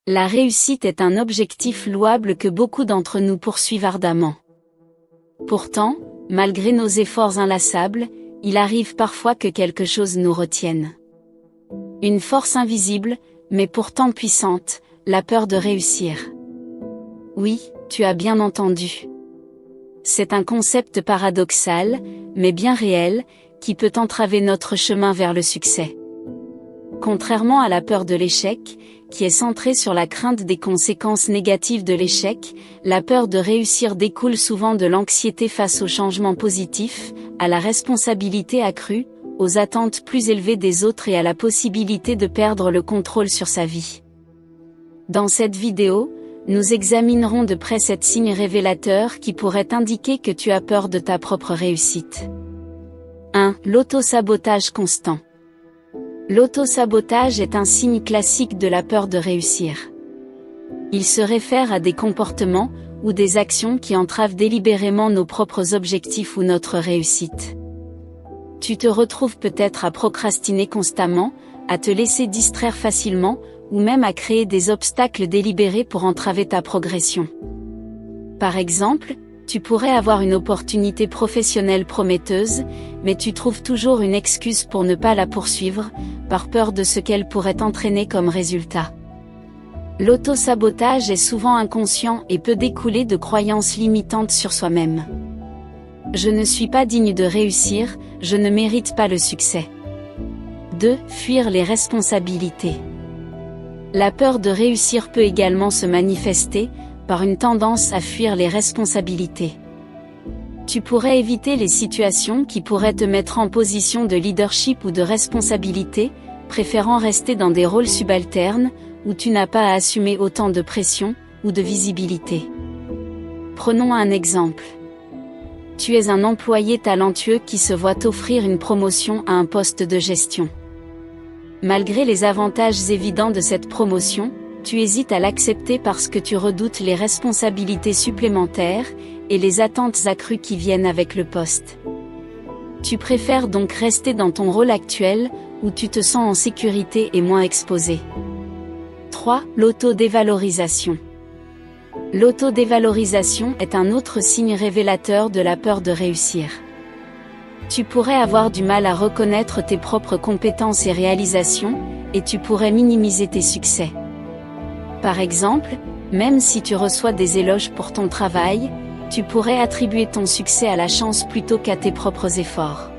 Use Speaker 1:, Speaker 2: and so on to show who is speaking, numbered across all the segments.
Speaker 1: La réussite est un objectif louable que beaucoup d'entre nous poursuivent ardemment. Pourtant, malgré nos efforts inlassables, il arrive parfois que quelque chose nous retienne. Une force invisible, mais pourtant puissante, la peur de réussir. Oui, tu as bien entendu. C'est un concept paradoxal, mais bien réel, qui peut entraver notre chemin vers le succès. Contrairement à la peur de l'échec, qui est centrée sur la crainte des conséquences négatives de l'échec, la peur de réussir découle souvent de l'anxiété face aux changements positifs, à la responsabilité accrue, aux attentes plus élevées des autres et à la possibilité de perdre le contrôle sur sa vie. Dans cette vidéo, nous examinerons de près 7 signes révélateurs qui pourraient indiquer que tu as peur de ta propre réussite. 1. L'auto-sabotage constant. L'auto-sabotage est un signe classique de la peur de réussir. Il se réfère à des comportements ou des actions qui entravent délibérément nos propres objectifs ou notre réussite. Tu te retrouves peut-être à procrastiner constamment, à te laisser distraire facilement, ou même à créer des obstacles délibérés pour entraver ta progression. Par exemple, tu pourrais avoir une opportunité professionnelle prometteuse, mais tu trouves toujours une excuse pour ne pas la poursuivre, par peur de ce qu'elle pourrait entraîner comme résultat. L'auto-sabotage est souvent inconscient et peut découler de croyances limitantes sur soi-même. Je ne suis pas digne de réussir, je ne mérite pas le succès. 2. Fuir les responsabilités. La peur de réussir peut également se manifester par une tendance à fuir les responsabilités. Tu pourrais éviter les situations qui pourraient te mettre en position de leadership ou de responsabilité, préférant rester dans des rôles subalternes, où tu n'as pas à assumer autant de pression ou de visibilité. Prenons un exemple. Tu es un employé talentueux qui se voit offrir une promotion à un poste de gestion. Malgré les avantages évidents de cette promotion, tu hésites à l'accepter parce que tu redoutes les responsabilités supplémentaires et les attentes accrues qui viennent avec le poste. Tu préfères donc rester dans ton rôle actuel, où tu te sens en sécurité et moins exposé. 3. L'autodévalorisation. L'autodévalorisation est un autre signe révélateur de la peur de réussir. Tu pourrais avoir du mal à reconnaître tes propres compétences et réalisations, et tu pourrais minimiser tes succès. Par exemple, même si tu reçois des éloges pour ton travail, tu pourrais attribuer ton succès à la chance plutôt qu'à tes propres efforts.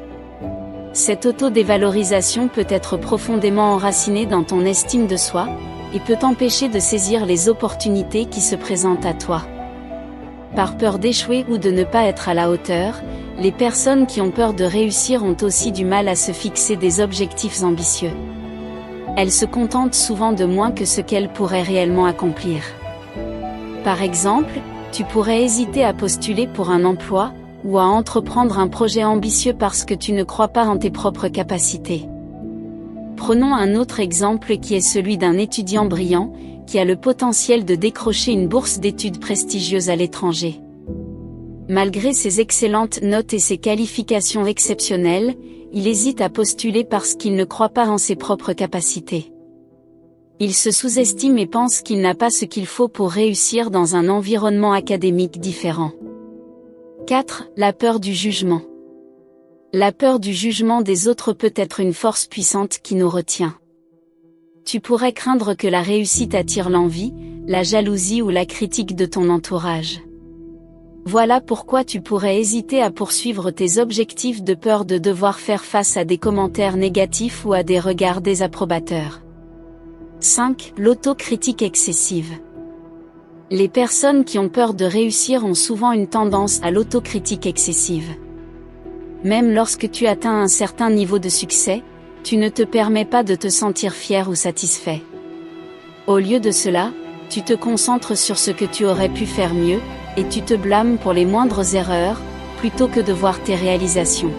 Speaker 1: Cette auto-dévalorisation peut être profondément enracinée dans ton estime de soi, et peut t'empêcher de saisir les opportunités qui se présentent à toi. Par peur d'échouer ou de ne pas être à la hauteur, les personnes qui ont peur de réussir ont aussi du mal à se fixer des objectifs ambitieux. Elles se contentent souvent de moins que ce qu'elles pourraient réellement accomplir. Par exemple, tu pourrais hésiter à postuler pour un emploi, ou à entreprendre un projet ambitieux parce que tu ne crois pas en tes propres capacités. Prenons un autre exemple qui est celui d'un étudiant brillant, qui a le potentiel de décrocher une bourse d'études prestigieuse à l'étranger. Malgré ses excellentes notes et ses qualifications exceptionnelles, il hésite à postuler parce qu'il ne croit pas en ses propres capacités. Il se sous-estime et pense qu'il n'a pas ce qu'il faut pour réussir dans un environnement académique différent. 4. La peur du jugement. La peur du jugement des autres peut être une force puissante qui nous retient. Tu pourrais craindre que la réussite attire l'envie, la jalousie ou la critique de ton entourage. Voilà pourquoi tu pourrais hésiter à poursuivre tes objectifs de peur de devoir faire face à des commentaires négatifs ou à des regards désapprobateurs. 5. L'autocritique excessive. Les personnes qui ont peur de réussir ont souvent une tendance à l'autocritique excessive. Même lorsque tu atteins un certain niveau de succès, tu ne te permets pas de te sentir fier ou satisfait. Au lieu de cela, tu te concentres sur ce que tu aurais pu faire mieux, et tu te blâmes pour les moindres erreurs, plutôt que de voir tes réalisations.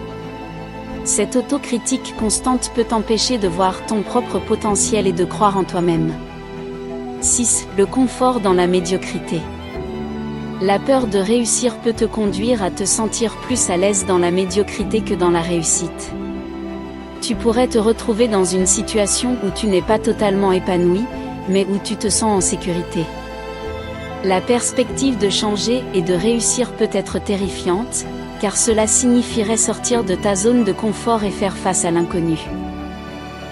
Speaker 1: Cette autocritique constante peut t'empêcher de voir ton propre potentiel et de croire en toi-même. 6. Le confort dans la médiocrité. La peur de réussir peut te conduire à te sentir plus à l'aise dans la médiocrité que dans la réussite. Tu pourrais te retrouver dans une situation où tu n'es pas totalement épanoui, mais où tu te sens en sécurité. La perspective de changer et de réussir peut être terrifiante, car cela signifierait sortir de ta zone de confort et faire face à l'inconnu.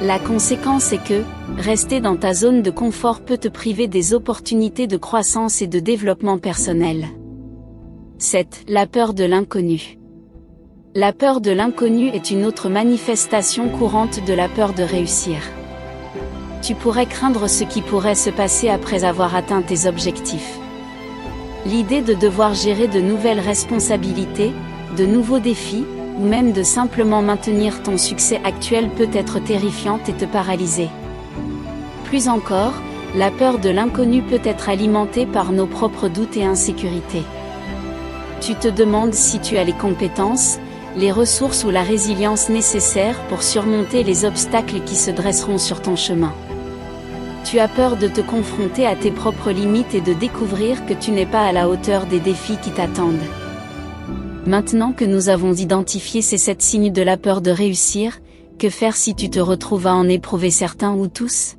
Speaker 1: La conséquence est que, rester dans ta zone de confort peut te priver des opportunités de croissance et de développement personnel. 7. La peur de l'inconnu. La peur de l'inconnu est une autre manifestation courante de la peur de réussir. Tu pourrais craindre ce qui pourrait se passer après avoir atteint tes objectifs. L'idée de devoir gérer de nouvelles responsabilités, de nouveaux défis, ou même de simplement maintenir ton succès actuel peut être terrifiante et te paralyser. Plus encore, la peur de l'inconnu peut être alimentée par nos propres doutes et insécurités. Tu te demandes si tu as les compétences, les ressources ou la résilience nécessaires pour surmonter les obstacles qui se dresseront sur ton chemin. Tu as peur de te confronter à tes propres limites et de découvrir que tu n'es pas à la hauteur des défis qui t'attendent. Maintenant que nous avons identifié ces 7 signes de la peur de réussir, que faire si tu te retrouves à en éprouver certains ou tous?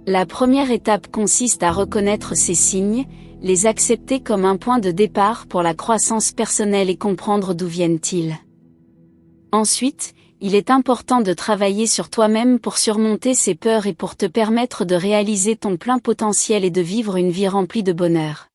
Speaker 1: La première étape consiste à reconnaître ces signes, les accepter comme un point de départ pour la croissance personnelle et comprendre d'où viennent-ils. Ensuite, il est important de travailler sur toi-même pour surmonter ces peurs et pour te permettre de réaliser ton plein potentiel et de vivre une vie remplie de bonheur.